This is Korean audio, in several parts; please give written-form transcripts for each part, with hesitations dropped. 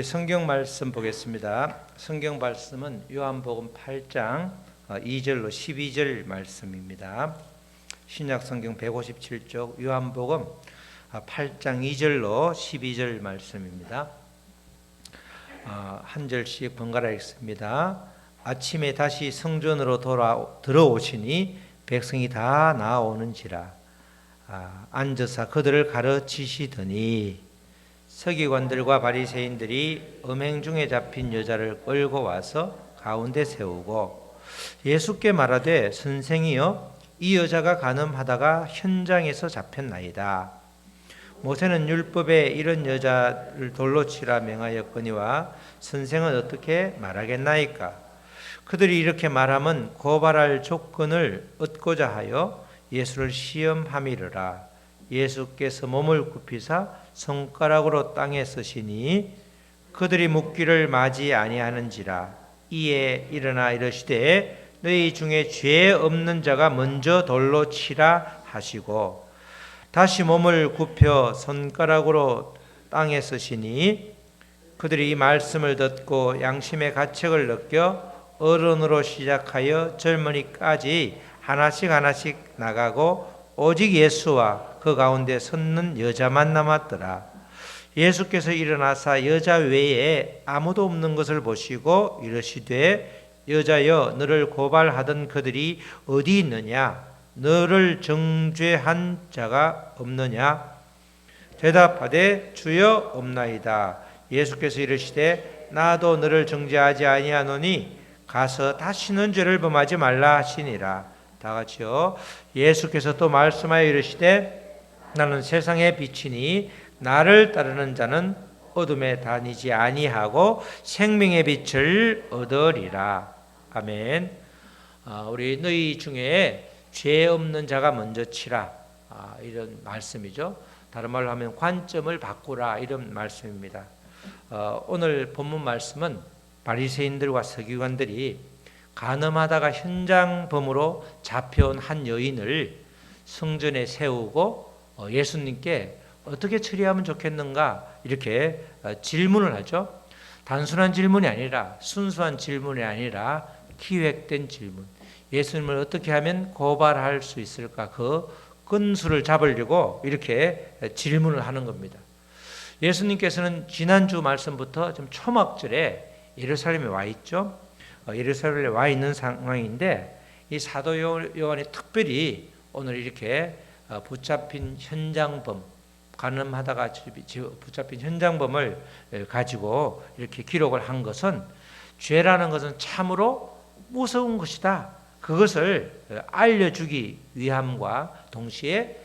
성경 말씀 보겠습니다. 성경 말씀은 요한복음 8장 2절로 12절 말씀입니다. 신약 성경 157쪽 요한복음 8장 2절로 12절 말씀입니다. 한 절씩 번갈아 읽습니다. 아침에 다시 성전으로 들어오시니 백성이 다 나아오는지라. 앉으사 그들을 가르치시더니 서기관들과 바리새인들이 음행 중에 잡힌 여자를 끌고 와서 가운데 세우고 예수께 말하되 선생이여 이 여자가 간음하다가 현장에서 잡혔나이다. 모세는 율법에 이런 여자를 돌로 치라 명하였거니와 선생은 어떻게 말하겠나이까. 그들이 이렇게 말하면 고발할 조건을 얻고자 하여 예수를 시험함이르라. 예수께서 몸을 굽히사 손가락으로 땅에 쓰시니 그들이 묻기를 맞이 아니하는지라. 이에 일어나 이르시되 너희 중에 죄 없는 자가 먼저 돌로 치라 하시고 다시 몸을 굽혀 손가락으로 땅에 쓰시니 그들이 이 말씀을 듣고 양심의 가책을 느껴 어른으로 시작하여 젊은이까지 하나씩 나가고 오직 예수와 그 가운데 섰는 여자만 남았더라. 예수께서 일어나사 여자 외에 아무도 없는 것을 보시고 이르시되 여자여 너를 고발하던 그들이 어디 있느냐? 너를 정죄한 자가 없느냐? 대답하되 주여 없나이다. 예수께서 이르시되 나도 너를 정죄하지 아니하노니 가서 다시는 죄를 범하지 말라 하시니라. 다 같이요. 예수께서 또 말씀하여 이르시되 나는 세상의 빛이니 나를 따르는 자는 어둠에 다니지 아니하고 생명의 빛을 얻으리라. 아멘. 우리 너희 중에 죄 없는 자가 먼저 치라. 이런 말씀이죠. 다른 말로 하면 관점을 바꾸라 이런 말씀입니다. 오늘 본문 말씀은 바리새인들과 서기관들이 간음하다가 현장범으로 잡혀온 한 여인을 성전에 세우고 예수님께 어떻게 처리하면 좋겠는가 이렇게 질문을 하죠. 단순한 질문이 아니라 순수한 질문이 아니라 기획된 질문. 예수님을 어떻게 하면 고발할 수 있을까 그 근수를 잡으려고 이렇게 질문을 하는 겁니다. 예수님께서는 지난주 말씀부터 좀 초막절에 예루살렘에 와 있죠. 예루살렘에 와 있는 상황인데 이 사도 요한이 특별히 오늘 이렇게 붙잡힌 현장범, 간음하다가 붙잡힌 현장범을 가지고 이렇게 기록을 한 것은 죄라는 것은 참으로 무서운 것이다. 그것을 알려주기 위함과 동시에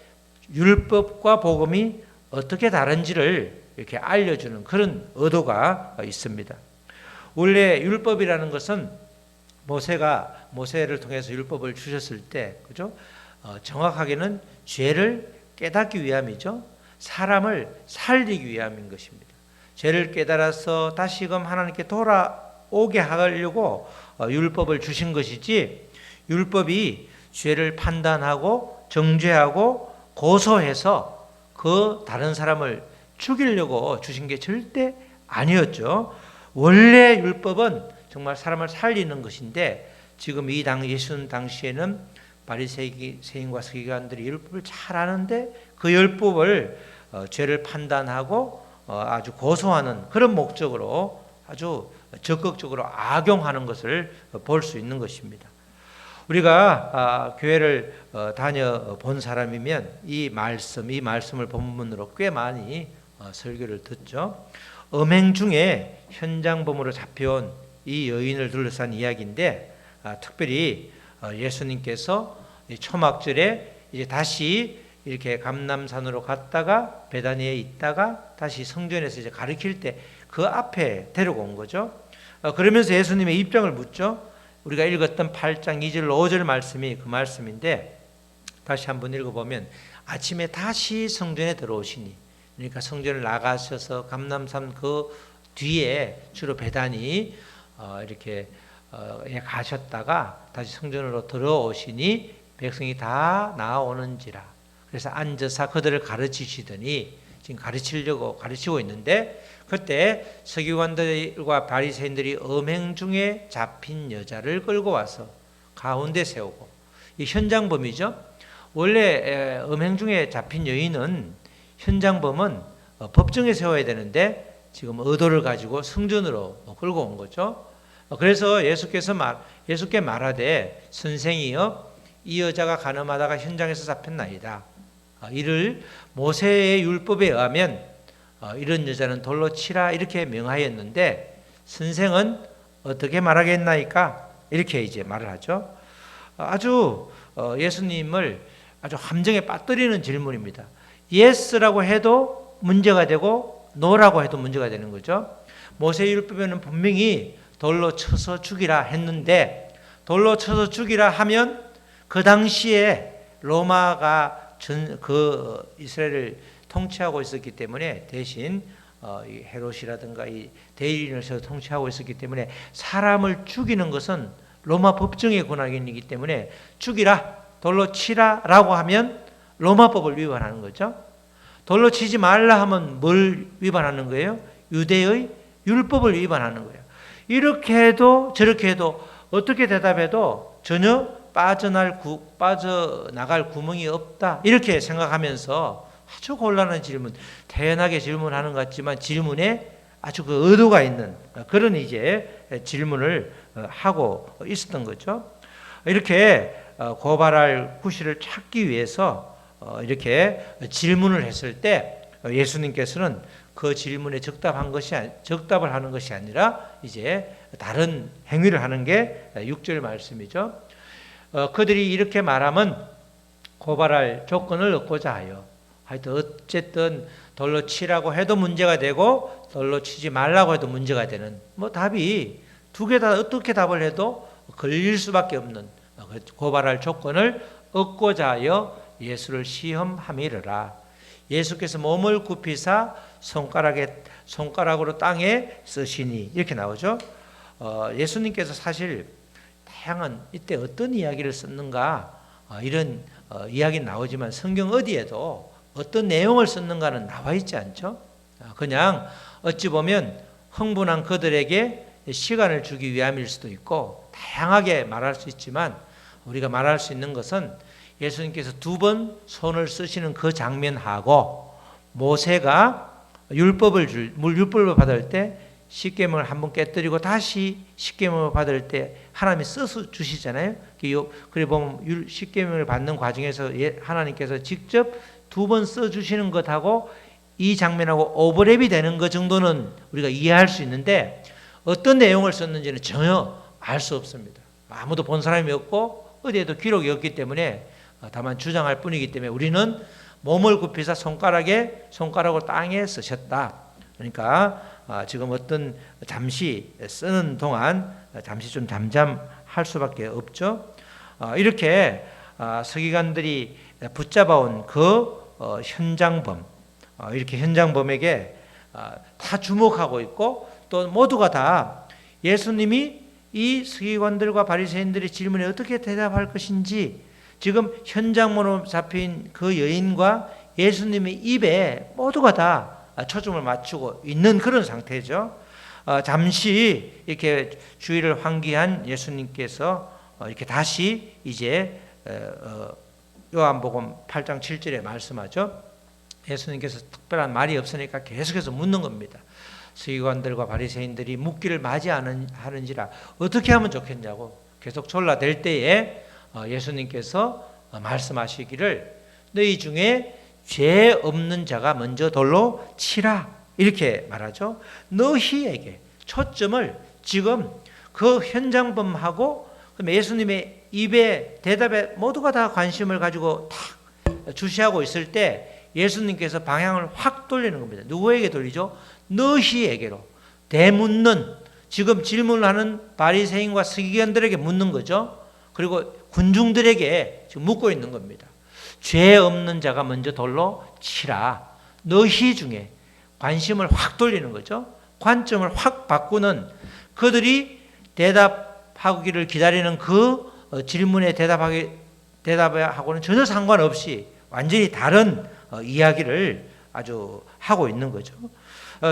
율법과 복음이 어떻게 다른지를 이렇게 알려주는 그런 의도가 있습니다. 원래 율법이라는 것은 모세를 통해서 율법을 주셨을 때, 그죠? 정확하게는 죄를 깨닫기 위함이죠. 사람을 살리기 위함인 것입니다. 죄를 깨달아서 다시금 하나님께 돌아오게 하려고 율법을 주신 것이지, 율법이 죄를 판단하고 정죄하고 고소해서 그 다른 사람을 죽이려고 주신 게 절대 아니었죠. 원래 율법은 정말 사람을 살리는 것인데 지금 예수님 당시에는 바리새인과 서기관들이 율법을 잘 아는데 그 율법을 죄를 판단하고 아주 고소하는 그런 목적으로 아주 적극적으로 악용하는 것을 볼 수 있는 것입니다. 우리가 교회를 다녀본 사람이면 이 말씀을 본문으로 꽤 많이 설교를 듣죠. 음행 중에 현장범으로 잡혀온 이 여인을 둘러싼 이야기인데 특별히 예수님께서 초막절에 이제 다시 이렇게 감람산으로 갔다가 베다니에 있다가 다시 성전에서 이제 가르칠 때 그 앞에 데리고 온 거죠. 그러면서 예수님의 입장을 묻죠. 우리가 읽었던 8장 2절 5절 말씀이 그 말씀인데 다시 한번 읽어보면 아침에 다시 성전에 들어오시니, 그러니까 성전을 나가셔서 감람산 그 뒤에 주로 베다니 이렇게 가셨다가 다시 성전으로 들어오시니 백성이 다 나아오는지라. 그래서 앉아서 그들을 가르치시더니 지금 가르치려고 가르치고 있는데, 그때 서기관들과 바리새인들이 음행 중에 잡힌 여자를 끌고 와서 가운데 세우고, 이 현장범이죠. 원래 음행 중에 잡힌 여인은, 현장범은 법정에 세워야 되는데 지금 의도를 가지고 성전으로 끌고 온 거죠. 그래서 예수께 말하되 선생이여, 이 여자가 간음하다가 현장에서 잡혔나이다. 이를 모세의 율법에 의하면 이런 여자는 돌로 치라 이렇게 명하였는데 선생은 어떻게 말하겠나이까? 이렇게 이제 말을 하죠. 아주 예수님을 아주 함정에 빠뜨리는 질문입니다. yes라고 해도 문제가 되고 no라고 해도 문제가 되는 거죠. 모세율법에는 분명히 돌로 쳐서 죽이라 했는데, 돌로 쳐서 죽이라 하면 그 당시에 로마가 그 이스라엘을 통치하고 있었기 때문에, 대신 이 헤롯이라든가 이 대리인을 세워 통치하고 있었기 때문에 사람을 죽이는 것은 로마 법정의 권한이기 때문에 죽이라, 돌로 치라라고 하면 로마법을 위반하는 거죠. 돌로 치지 말라 하면 뭘 위반하는 거예요? 유대의 율법을 위반하는 거예요. 이렇게 해도 저렇게 해도 어떻게 대답해도 전혀 빠져나갈 구멍이 없다, 이렇게 생각하면서 아주 곤란한 질문, 태연하게 질문하는 것 같지만 질문에 아주 그 의도가 있는 그런 이제 질문을 하고 있었던 거죠. 이렇게 고발할 구실을 찾기 위해서 이렇게 질문을 했을 때 예수님께서는 그 질문에 적답을 하는 것이 아니라 이제 다른 행위를 하는 게 6절 말씀이죠. 그들이 이렇게 말하면 고발할 조건을 얻고자 하여, 하여튼 어쨌든 돌로 치라고 해도 문제가 되고 돌로 치지 말라고 해도 문제가 되는, 답이 두 개 다 어떻게 답을 해도 걸릴 수밖에 없는 고발할 조건을 얻고자 하여 예수를 시험함이르라. 예수께서 몸을 굽히사 손가락으로 땅에 쓰시니, 이렇게 나오죠. 예수님께서 사실 다양한 이때 어떤 이야기를 썼는가, 이런 이야기는 나오지만 성경 어디에도 어떤 내용을 썼는가는 나와 있지 않죠. 그냥 어찌 보면 흥분한 그들에게 시간을 주기 위함일 수도 있고 다양하게 말할 수 있지만, 우리가 말할 수 있는 것은 예수님께서 2번 손을 쓰시는 그 장면하고, 모세가 율법을 받을 때 십계명을 한번 깨뜨리고 다시 십계명을 받을 때 하나님이 써서 주시잖아요. 그래 보면 십계명을 받는 과정에서 하나님께서 직접 2번 써 주시는 것하고 이 장면하고 오버랩이 되는 것 정도는 우리가 이해할 수 있는데, 어떤 내용을 썼는지는 전혀 알 수 없습니다. 아무도 본 사람이 없고 어디에도 기록이 없기 때문에 다만 주장할 뿐이기 때문에 우리는 몸을 굽히사 손가락으로 땅에 쓰셨다. 그러니까 지금 어떤 잠시 쓰는 동안 잠시 좀 잠잠할 수밖에 없죠. 이렇게 서기관들이 붙잡아온 그 현장범, 이렇게 현장범에게 다 주목하고 있고, 또 모두가 다 예수님이 이 서기관들과 바리새인들의 질문에 어떻게 대답할 것인지 지금 현장범으로 잡힌 그 여인과 예수님의 입에 모두가 다 초점을 맞추고 있는 그런 상태죠. 잠시 이렇게 주의를 환기한 예수님께서 이렇게 다시 이제 요한복음 8장 7절에 말씀하죠. 예수님께서 특별한 말이 없으니까 계속해서 묻는 겁니다. 서기관들과 바리새인들이 묻기를 맞이하는지라 어떻게 하면 좋겠냐고 계속 졸라댈 때에 예수님께서 말씀하시기를 너희 중에 죄 없는 자가 먼저 돌로 치라, 이렇게 말하죠. 너희에게 초점을 지금 그 현장범하고 예수님의 입에 대답에 모두가 다 관심을 가지고 탁 주시하고 있을 때 예수님께서 방향을 확 돌리는 겁니다. 누구에게 돌리죠? 너희에게로. 대묻는, 지금 질문하는 바리새인과 서기관들에게 묻는 거죠. 그리고 군중들에게 지금 묻고 있는 겁니다. 죄 없는 자가 먼저 돌로 치라. 너희 중에 관심을 확 돌리는 거죠. 관점을 확 바꾸는, 그들이 대답하기를 기다리는 그 질문에 대답하고는 전혀 상관없이 완전히 다른 이야기를 아주 하고 있는 거죠.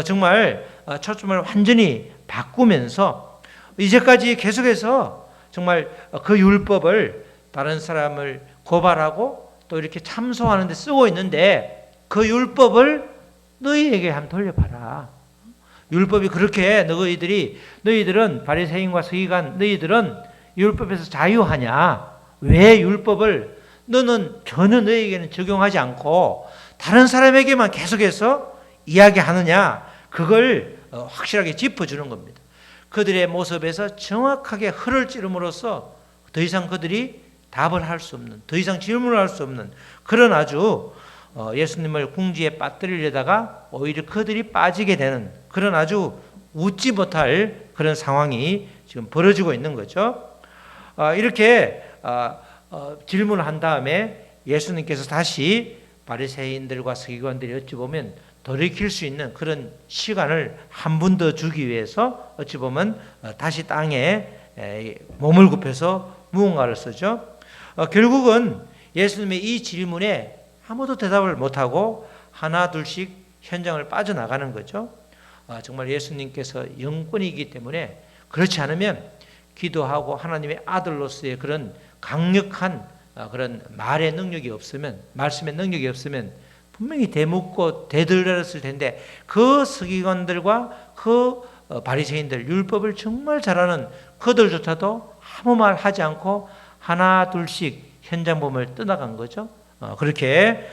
정말 초점을 완전히 바꾸면서 이제까지 계속해서 정말 그 율법을 다른 사람을 고발하고 또 이렇게 참소하는 데 쓰고 있는데 그 율법을 너희에게 한번 돌려봐라. 율법이 그렇게 너희들은 바리새인과 서기관 너희들은 율법에서 자유하냐? 왜 율법을 너는 전혀 너희에게는 적용하지 않고 다른 사람에게만 계속해서 이야기하느냐? 그걸 확실하게 짚어주는 겁니다. 그들의 모습에서 정확하게 헐을 찌름으로써 더 이상 그들이 답을 할 수 없는, 더 이상 질문을 할 수 없는 그런 아주 예수님을 궁지에 빠뜨리려다가 오히려 그들이 빠지게 되는 그런 아주 웃지 못할 그런 상황이 지금 벌어지고 있는 거죠. 이렇게 질문을 한 다음에 예수님께서 다시 바리새인들과 서기관들이 어찌 보면 돌이킬 수 있는 그런 시간을 한 번 더 주기 위해서 어찌 보면 다시 땅에 몸을 굽혀서 무언가를 쓰죠. 결국은 예수님의 이 질문에 아무도 대답을 못하고 하나 둘씩 현장을 빠져나가는 거죠. 정말 예수님께서 영권이기 때문에 그렇지 않으면 기도하고 하나님의 아들로서의 그런 강력한 그런 말의 능력이 없으면, 말씀의 능력이 없으면 분명히 대묻고 대들었을 텐데 그 서기관들과 그 바리새인들 율법을 정말 잘하는 그들조차도 아무 말 하지 않고 하나 둘씩 현장범을 떠나간 거죠. 그렇게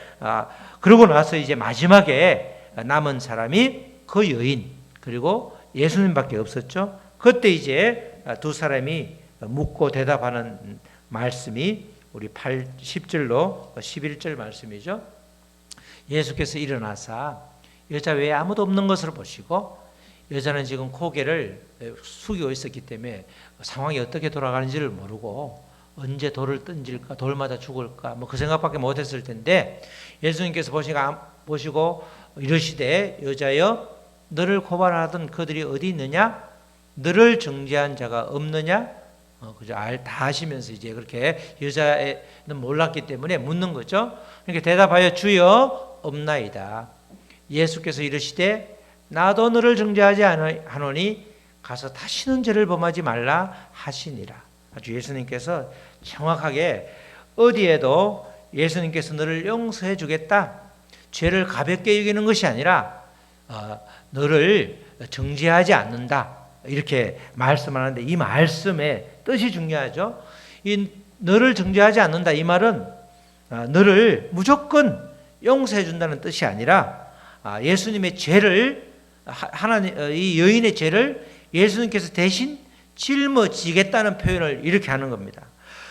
그러고 나서 이제 마지막에 남은 사람이 그 여인 그리고 예수님밖에 없었죠. 그때 이제 두 사람이 묻고 대답하는 말씀이 우리 10절로 11절 말씀이죠. 예수께서 일어나사 여자 외에 아무도 없는 것을 보시고 여자는 지금 고개를 숙이고 있었기 때문에 상황이 어떻게 돌아가는지를 모르고 언제 돌을 던질까 돌 맞아 죽을까 뭐 그 생각밖에 못했을 텐데 예수님께서 보시고 이르시되 여자여 너를 고발하던 그들이 어디 있느냐 너를 정죄한 자가 없느냐 그죠 다 하시면서 이제 그렇게 여자는 몰랐기 때문에 묻는 거죠. 그러니까 대답하여 주여 없나이다. 예수께서 이르시되 나도 너를 정죄하지 않으니 가서 다시는 죄를 범하지 말라 하시니라. 아주 예수님께서 정확하게 어디에도 예수님께서 너를 용서해 주겠다. 죄를 가볍게 여기는 것이 아니라 너를 정죄하지 않는다. 이렇게 말씀하는데 이 말씀의 뜻이 중요하죠. 이 너를 정죄하지 않는다. 이 말은 너를 무조건 용서해 준다는 뜻이 아니라 예수님의 죄를 이 여인의 죄를 예수님께서 대신 짊어지겠다는 표현을 이렇게 하는 겁니다.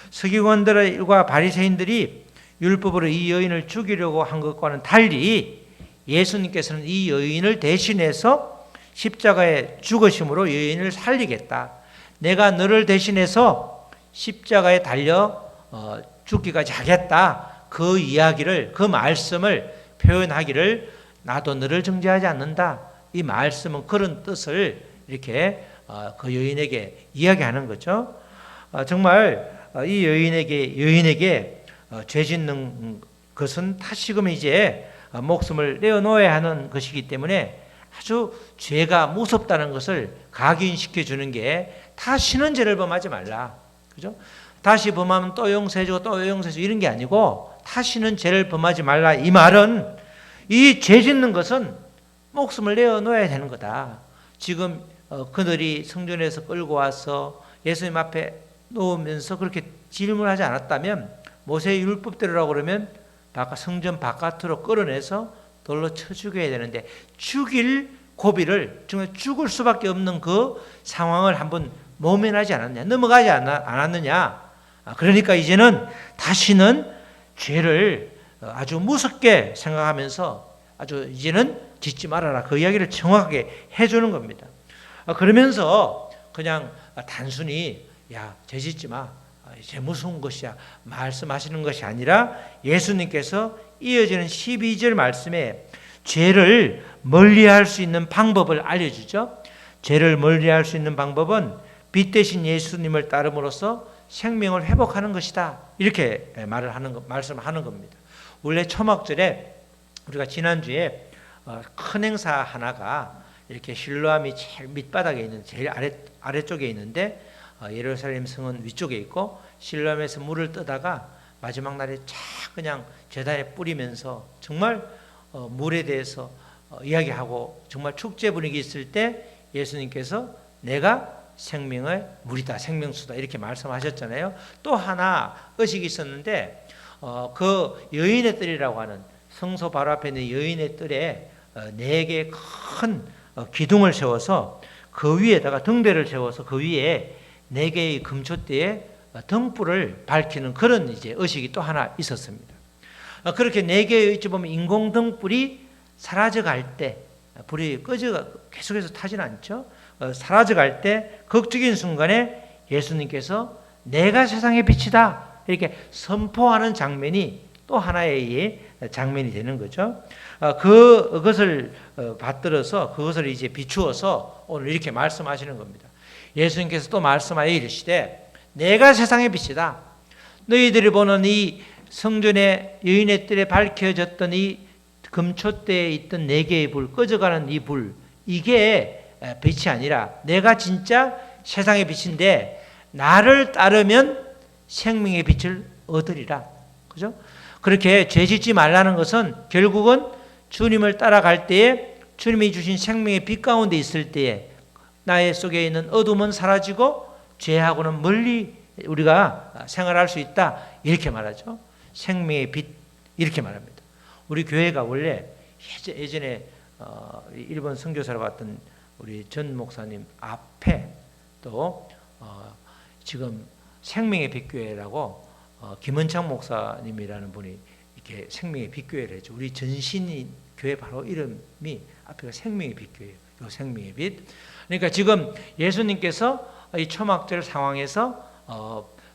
서기관들과 바리새인들이 율법으로 이 여인을 죽이려고 한 것과는 달리 예수님께서는 이 여인을 대신해서 십자가에 죽으심으로 여인을 살리겠다. 내가 너를 대신해서 십자가에 달려 죽기까지 하겠다. 그 이야기를 그 말씀을 표현하기를 나도 너를 정죄하지 않는다. 이 말씀은 그런 뜻을 이렇게 그 여인에게 이야기하는 거죠. 정말 이 여인에게 죄 짓는 것은 다시금 이제 목숨을 내어놓아야 하는 것이기 때문에 아주 죄가 무섭다는 것을 각인시켜 주는 게 다시는 죄를 범하지 말라. 그죠? 다시 범하면 또 용서해주고 또 용서해주고 이런 게 아니고 다시는 죄를 범하지 말라. 이 말은 이 죄 짓는 것은 목숨을 내어놓아야 되는 거다. 지금 그들이 성전에서 끌고 와서 예수님 앞에 놓으면서 그렇게 질문하지 않았다면 모세의 율법대로라고 그러면 성전 바깥으로 끌어내서 돌로 쳐 죽여야 되는데 죽일 고비를 정말 죽을 수밖에 없는 그 상황을 한번 모면하지 않았냐, 넘어가지 않았느냐. 그러니까 이제는 다시는 죄를 아주 무섭게 생각하면서 아주 이제는 짓지 말아라. 그 이야기를 정확하게 해주는 겁니다. 그러면서 그냥 단순히 야, 죄 짓지 마. 죄 무서운 것이야. 말씀하시는 것이 아니라 예수님께서 이어지는 12절 말씀에 죄를 멀리할 수 있는 방법을 알려주죠. 죄를 멀리할 수 있는 방법은 빛 대신 예수님을 따름으로써 생명을 회복하는 것이다. 이렇게 말씀하는 겁니다. 원래 초막절에 우리가 지난주에 큰 행사 하나가 이렇게 실로암이 제일 밑바닥에 있는 제일 아래쪽에 있는데 예루살렘 성은 위쪽에 있고 실로암에서 물을 뜨다가 마지막 날에 쫙 그냥 제단에 뿌리면서 정말 물에 대해서 이야기하고 정말 축제 분위기 있을 때 예수님께서 내가 생명의 물이다, 생명수다 이렇게 말씀하셨잖아요. 또 하나 의식이 있었는데 그 여인의 뜰이라고 하는 성소 바로 앞에 있는 여인의 뜰에 4개의 큰 기둥을 세워서 그 위에다가 등대를 세워서 그 위에 4개의 금촛대에 등불을 밝히는 그런 이제 의식이 또 하나 있었습니다. 그렇게 4개의 어찌 보면 인공 등불이 사라져갈 때 불이 계속해서 타진 않죠. 사라져갈 때 극적인 순간에 예수님께서 내가 세상의 빛이다 이렇게 선포하는 장면이 또 하나의 장면이 되는 거죠. 그것을 받들어서 그것을 이제 비추어서 오늘 이렇게 말씀하시는 겁니다. 예수님께서 또 말씀하여 이르시되 내가 세상의 빛이다. 너희들이 보는 이 성전의 여인의 뜰에 밝혀졌던 이 금촛대에 있던 4개의 불, 꺼져가는 이 불, 이게 빛이 아니라 내가 진짜 세상의 빛인데 나를 따르면 생명의 빛을 얻으리라. 그죠? 그렇게 죄 짓지 말라는 것은 결국은 주님을 따라갈 때에 주님이 주신 생명의 빛 가운데 있을 때에 나의 속에 있는 어둠은 사라지고 죄하고는 멀리 우리가 생활할 수 있다. 이렇게 말하죠. 생명의 빛 이렇게 말합니다. 우리 교회가 원래 예전에 일본 선교사로 갔던 우리 전 목사님 앞에 또 지금 생명의 빛교회라고 김은창 목사님이라는 분이 이렇게 생명의 빛교회를 했죠. 우리 전신 교회 바로 이름이 앞에가 생명의 빛교회예요. 이 생명의 빛. 그러니까 지금 예수님께서 이 초막절 상황에서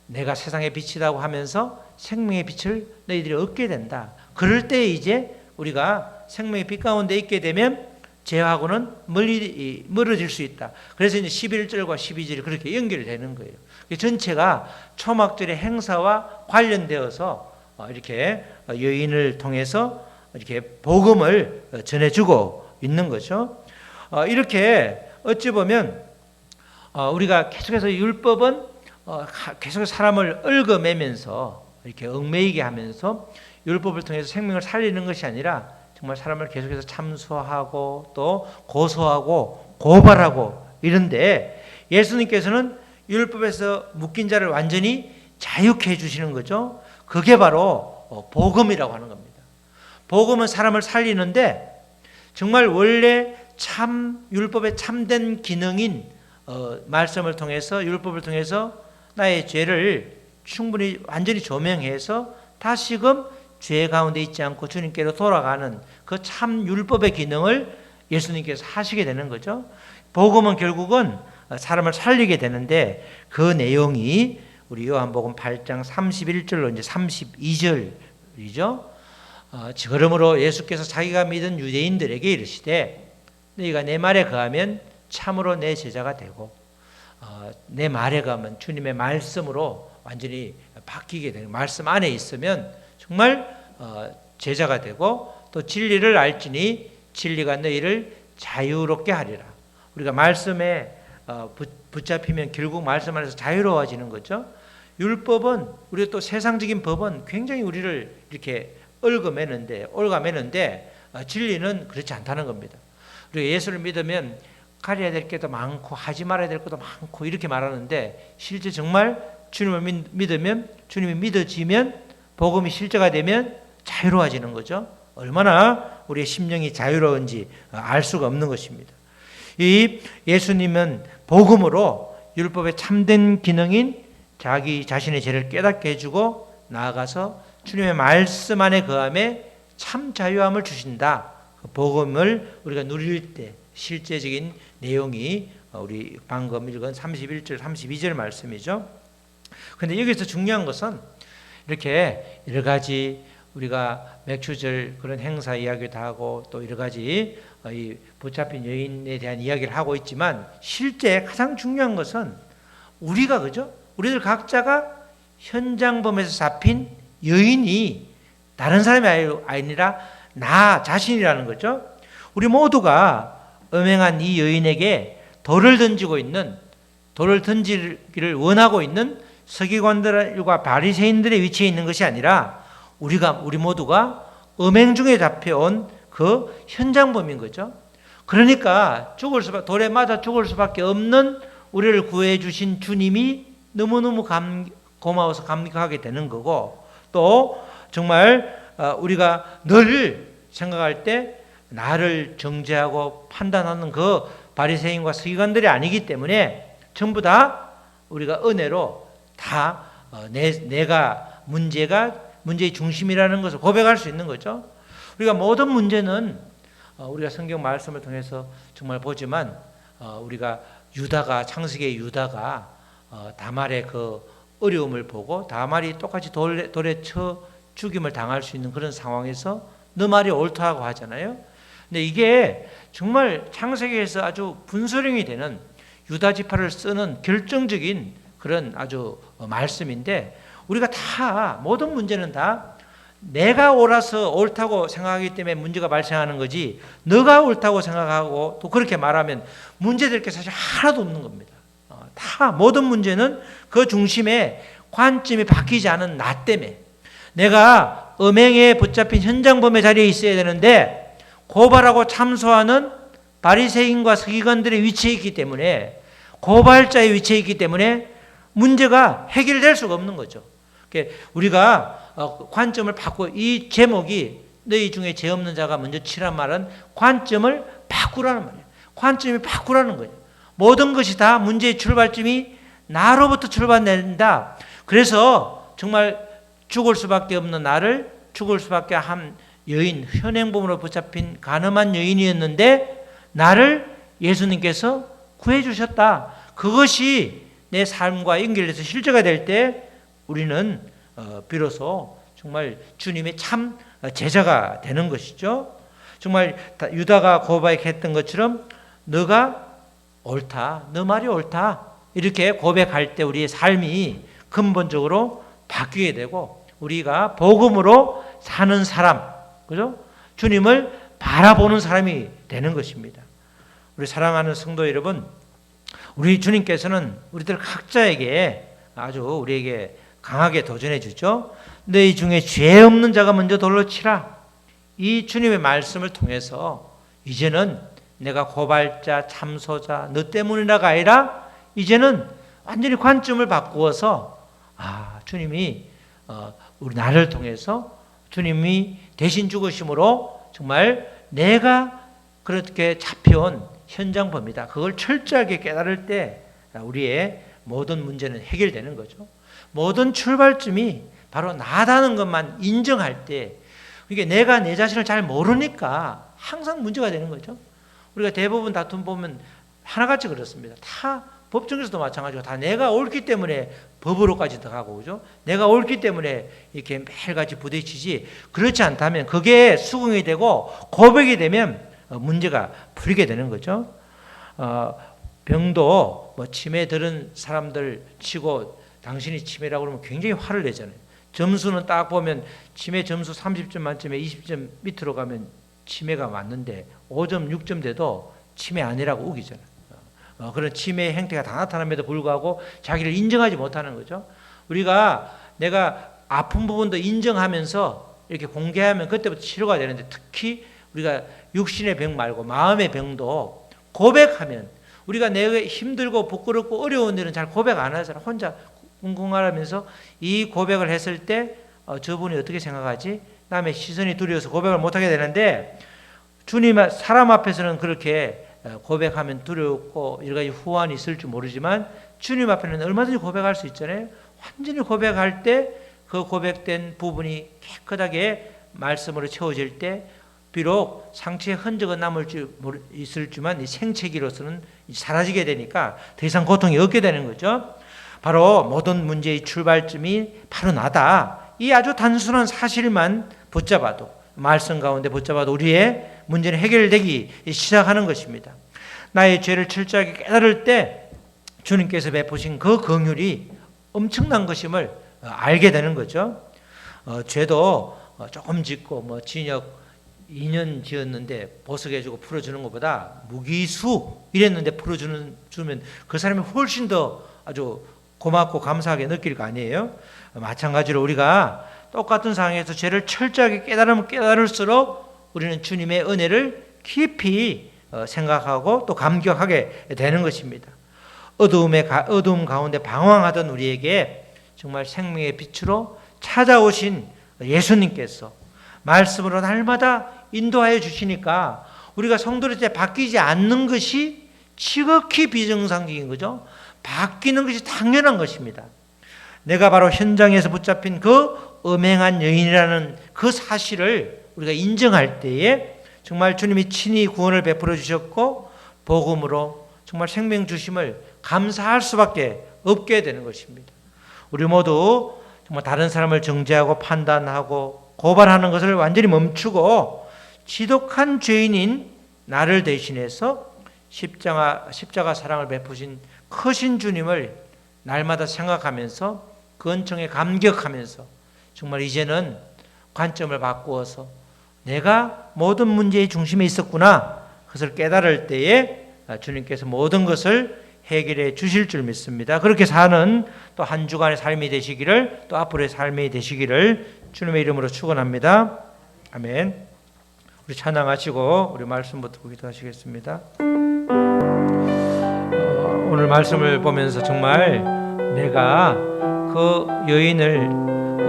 내가 세상의 빛이라고 하면서 생명의 빛을 너희들이 얻게 된다. 그럴 때 이제 우리가 생명의 빛 가운데 있게 되면 죄하고는 멀어질 수 있다. 그래서 이제 11절과 12절이 그렇게 연결되는 거예요. 전체가 초막절의 행사와 관련되어서 이렇게 여인을 통해서 이렇게 복음을 전해주고 있는 거죠. 이렇게 어찌 보면 우리가 계속해서 율법은 계속해서 사람을 얽어매면서 이렇게 얽매이게 하면서 율법을 통해서 생명을 살리는 것이 아니라 정말 사람을 계속해서 참수하고 또 고소하고 고발하고 이런데 예수님께서는 율법에서 묶인 자를 완전히 자유케 해주시는 거죠. 그게 바로 복음이라고 하는 겁니다. 복음은 사람을 살리는데 정말 원래 참 율법의 참된 기능인 말씀을 통해서 율법을 통해서 나의 죄를 충분히 완전히 조명해서 다시금 죄 가운데 있지 않고 주님께로 돌아가는 그 참 율법의 기능을 예수님께서 하시게 되는 거죠. 복음은 결국은 사람을 살리게 되는데 그 내용이 우리 요한복음 8장 31절로 이제 32절이죠. 그러므로 예수께서 자기가 믿은 유대인들에게 이르시되 너희가 내 말에 거하면 참으로 내 제자가 되고 내 말에 거하면 주님의 말씀으로 완전히 바뀌게 되는 말씀 안에 있으면 정말 제자가 되고 또 진리를 알지니 진리가 너희를 자유롭게 하리라. 우리가 말씀에 붙잡히면 결국 말씀 안에서 자유로워지는 거죠. 율법은 우리가 또 세상적인 법은 굉장히 우리를 이렇게 얽어매는데 진리는 그렇지 않다는 겁니다. 우리가 예수를 믿으면 가려야 될 것도 많고 하지 말아야 될 것도 많고 이렇게 말하는데 실제 정말 주님을 믿으면 주님이 믿어지면 복음이 실제가 되면 자유로워지는 거죠. 얼마나 우리의 심령이 자유로운지 알 수가 없는 것입니다. 이 예수님은 복음으로 율법의 참된 기능인 자기 자신의 죄를 깨닫게 해주고 나아가서 주님의 말씀 안에 거함에 참 자유함을 주신다. 그 복음을 우리가 누릴 때 실제적인 내용이 우리 방금 읽은 31절, 32절 말씀이죠. 그런데 여기서 중요한 것은 이렇게 여러 가지 우리가 맥주절 그런 행사 이야기도 하고 또 여러 가지 이 붙잡힌 여인에 대한 이야기를 하고 있지만 실제 가장 중요한 것은 우리가 그죠? 우리들 각자가 현장범에서 잡힌 여인이 다른 사람이 아니라 나 자신이라는 거죠. 우리 모두가 음행한 이 여인에게 돌을 던지기를 원하고 있는 서기관들과 바리새인들의 위치에 있는 것이 아니라 우리 모두가 음행 중에 잡혀온 그 현장범인 거죠. 그러니까 돌에 맞아 죽을 수밖에 없는 우리를 구해 주신 주님이 너무너무 고마워서 감격하게 되는 거고, 또 정말 우리가 늘 생각할 때 나를 정죄하고 판단하는 그 바리새인과 서기관들이 아니기 때문에 전부 다 우리가 은혜로 다 내가 문제의 중심이라는 것을 고백할 수 있는 거죠. 우리가 모든 문제는 우리가 성경 말씀을 통해서 정말 보지만 우리가 창세기의 유다가 다말의 그 어려움을 보고 다말이 똑같이 돌에 쳐 죽임을 당할 수 있는 그런 상황에서 너 말이 옳다고 하잖아요. 근데 이게 정말 창세기에서 아주 분수령이 되는 유다 지파를 쓰는 결정적인 그런 아주 말씀인데, 우리가 다 모든 문제는 다 내가 옳아서 옳다고 생각하기 때문에 문제가 발생하는 거지, 너가 옳다고 생각하고 또 그렇게 말하면 문제될 게 사실 하나도 없는 겁니다. 다 모든 문제는 그 중심에 관점이 바뀌지 않은 나 때문에, 내가 음행에 붙잡힌 현장범의 자리에 있어야 되는데 고발하고 참소하는 바리새인과 서기관들의 위치에 있기 때문에, 고발자의 위치에 있기 때문에 문제가 해결될 수가 없는 거죠. 우리가 관점을 바꿔, 이 제목이 너희 중에 죄 없는 자가 먼저 치란 말은 관점을 바꾸라는 말이에요. 관점이 바꾸라는 거예요. 모든 것이 다 문제의 출발점이 나로부터 출발된다. 그래서 정말 죽을 수밖에 없는 나를 죽을 수밖에 한 여인, 현행범으로 붙잡힌 가늠한 여인이었는데 나를 예수님께서 구해주셨다. 그것이 내 삶과 연결돼서 실제가 될 때 우리는 비로소 정말 주님의 참 제자가 되는 것이죠. 정말 유다가 고백했던 것처럼 너가 옳다, 너 말이 옳다, 이렇게 고백할 때 우리의 삶이 근본적으로 바뀌게 되고 우리가 복음으로 사는 사람, 그죠? 주님을 바라보는 사람이 되는 것입니다. 우리 사랑하는 성도 여러분, 우리 주님께서는 우리들 각자에게 아주 우리에게 강하게 도전해 주죠. 너희 중에 죄 없는 자가 먼저 돌로 치라. 이 주님의 말씀을 통해서 이제는 내가 고발자, 참소자, 너 때문이라가 아니라 이제는 완전히 관점을 바꾸어서 주님이 우리 나를 통해서 주님이 대신 죽으심으로 정말 내가 그렇게 잡혀온 현장범이다. 그걸 철저하게 깨달을 때 우리의 모든 문제는 해결되는 거죠. 모든 출발점이 바로 나다는 것만 인정할 때, 이게 내가 내 자신을 잘 모르니까 항상 문제가 되는 거죠. 우리가 대부분 다툼 보면 하나같이 그렇습니다. 다 법정에서도 마찬가지고 다 내가 옳기 때문에 법으로까지 들어가고, 그죠? 내가 옳기 때문에 이렇게 매일같이 부딪히지, 그렇지 않다면 그게 수긍이 되고 고백이 되면 문제가 풀리게 되는 거죠. 병도 치매 들은 사람들 치고 당신이 치매라고 그러면 굉장히 화를 내잖아요. 점수는 딱 보면 치매 점수 30점 만점에 20점 밑으로 가면 치매가 맞는데 5점, 6점 돼도 치매 아니라고 우기잖아요. 그런 치매 행태가 다 나타남에도 불구하고 자기를 인정하지 못하는 거죠. 우리가 내가 아픈 부분도 인정하면서 이렇게 공개하면 그때부터 치료가 되는데, 특히 우리가 육신의 병 말고 마음의 병도 고백하면, 우리가 내가 힘들고 부끄럽고 어려운 일은 잘 고백 안 하잖아. 혼자 꿍꿍하면서 이 고백을 했을 때 저분이 어떻게 생각하지? 남의 시선이 두려워서 고백을 못하게 되는데, 사람 앞에서는 그렇게 고백하면 두렵고 여러 가지 후환이 있을 줄 모르지만 주님 앞에는 얼마든지 고백할 수 있잖아요. 완전히 고백할 때 그 고백된 부분이 깨끗하게 말씀으로 채워질 때 비록 상처의 흔적은 있을지만 이 생체기로서는 사라지게 되니까 더 이상 고통이 없게 되는 거죠. 바로 모든 문제의 출발점이 바로 나다. 이 아주 단순한 사실만 붙잡아도, 말씀 가운데 붙잡아도 우리의 문제는 해결되기 시작하는 것입니다. 나의 죄를 철저하게 깨달을 때 주님께서 베푸신 그 긍휼이 엄청난 것임을 알게 되는 거죠. 죄도 조금 짓고 징역 2년 지었는데 보석해주고 풀어주는 것보다 무기수 이랬는데 풀어주면 그 사람이 훨씬 더 아주 고맙고 감사하게 느낄 거 아니에요? 마찬가지로 우리가 똑같은 상황에서 죄를 철저하게 깨달으면 깨달을수록 우리는 주님의 은혜를 깊이 생각하고 또 감격하게 되는 것입니다. 어두움 가운데 방황하던 우리에게 정말 생명의 빛으로 찾아오신 예수님께서 말씀으로 날마다 인도하여 주시니까 우리가 성도로 이제 바뀌지 않는 것이 지극히 비정상적인 거죠. 바뀌는 것이 당연한 것입니다. 내가 바로 현장에서 붙잡힌 그 음행한 여인이라는 그 사실을 우리가 인정할 때에 정말 주님이 친히 구원을 베풀어 주셨고 복음으로 정말 생명 주심을 감사할 수밖에 없게 되는 것입니다. 우리 모두 정말 다른 사람을 정죄하고 판단하고 고발하는 것을 완전히 멈추고 지독한 죄인인 나를 대신해서 십자가 사랑을 베푸신 크신 주님을 날마다 생각하면서 그 은총에 감격하면서 정말 이제는 관점을 바꾸어서 내가 모든 문제의 중심에 있었구나 그것을 깨달을 때에 주님께서 모든 것을 해결해 주실 줄 믿습니다. 그렇게 사는 또 한 주간의 삶이 되시기를 또 앞으로의 삶이 되시기를 주님의 이름으로 축원합니다. 아멘. 우리 찬양하시고 우리 말씀 붙들고 기도하시겠습니다. 오늘 말씀을 보면서 정말 내가 그 여인을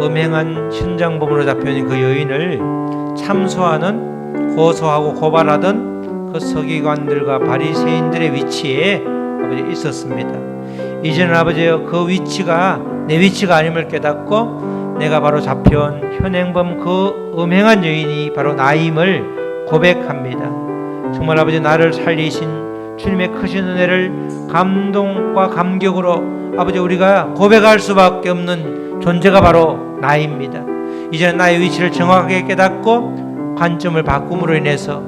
음행한 현장범으로 잡혀있는 그 여인을 참소하는 고소하고 고발하던 그 서기관들과 바리새인들의 위치에 아버지 있었습니다. 이제는 아버지 그 위치가 내 위치가 아님을 깨닫고 내가 바로 잡혀온 현행범 그 음행한 여인이 바로 나임을 고백합니다. 정말 아버지 나를 살리신 주님의 크신 은혜를 감동과 감격으로 아버지 우리가 고백할 수밖에 없는 존재가 바로 나입니다. 이제는 나의 위치를 정확하게 깨닫고 관점을 바꿈으로 인해서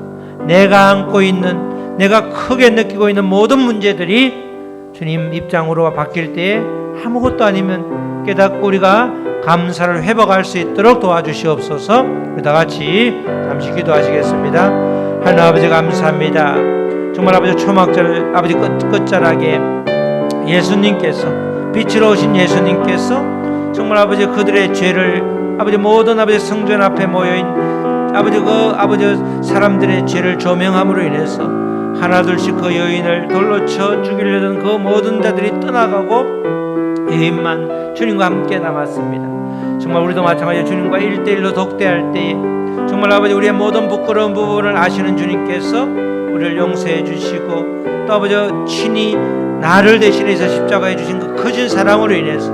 내가 안고 있는 내가 크게 느끼고 있는 모든 문제들이 주님 입장으로 바뀔 때에 아무것도 아니면 깨닫고 우리가 감사를 회복할 수 있도록 도와주시옵소서. 우리 다 같이 잠시 기도하시겠습니다. 하나님 아버지 감사합니다. 정말 아버지 초막절 아버지 끝자락에 예수님께서 빛으로 오신 예수님께서 정말 아버지 그들의 죄를 아버지 모든 아버지 성전 앞에 모여인 아버지 그 아버지 사람들의 죄를 조명함으로 인해서 하나둘씩 그 여인을 돌로 쳐 죽이려던 그 모든 자들이 떠나가고 여인만 주님과 함께 남았습니다. 정말 우리도 마찬가지로 주님과 1대1로 독대할 때에 정말 아버지 우리의 모든 부끄러운 부분을 아시는 주님께서 우리를 용서해 주시고 또 아버지 친히 나를 대신해서 십자가에 주신 그 크신 사랑으로 인해서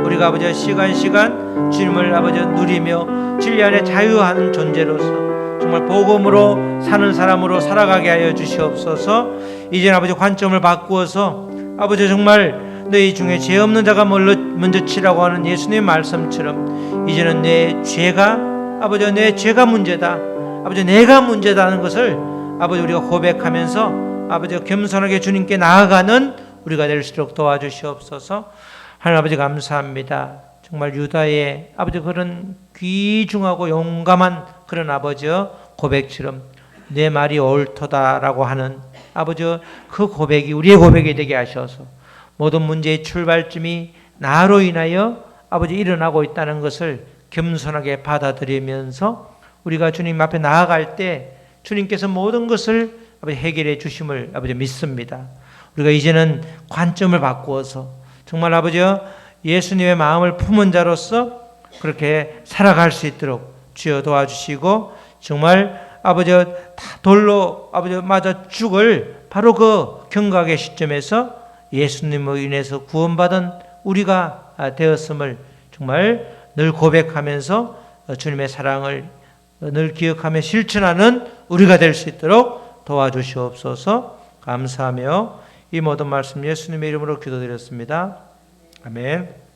우리가 아버지 시간 주님을 아버지 누리며 진리 안에 자유하는 존재로서 정말 복음으로 사는 사람으로 살아가게 하여 주시옵소서. 이제는 아버지 관점을 바꾸어서 아버지 정말 너희 중에 죄 없는 자가 먼저 치라고 하는 예수님의 말씀처럼 이제는 내 죄가 아버지 내 죄가 문제다 아버지 내가 문제다는 것을 아버지 우리가 고백하면서 아버지 겸손하게 주님께 나아가는 우리가 될수록 도와주시옵소서. 하나님 아버지 감사합니다. 정말 유다의 아버지 그런 귀중하고 용감한 그런 아버지 고백처럼 내 말이 옳도다라고 하는 아버지 그 고백이 우리의 고백이 되게 하셔서 모든 문제의 출발점이 나로 인하여 아버지 일어나고 있다는 것을 겸손하게 받아들이면서 우리가 주님 앞에 나아갈 때 주님께서 모든 것을 아버지 해결해 주심을 아버지 믿습니다. 우리가 이제는 관점을 바꾸어서 정말 아버지 예수님의 마음을 품은 자로서 그렇게 살아갈 수 있도록 주여 도와주시고 정말 아버지 돌로 아버지 맞아 죽을 바로 그 경각의 시점에서 예수님으로 인해서 구원받은 우리가 되었음을 정말 늘 고백하면서 주님의 사랑을 늘 기억하며 실천하는 우리가 될 수 있도록 도와주시옵소서. 감사하며 이 모든 말씀 예수님의 이름으로 기도드렸습니다. 아멘.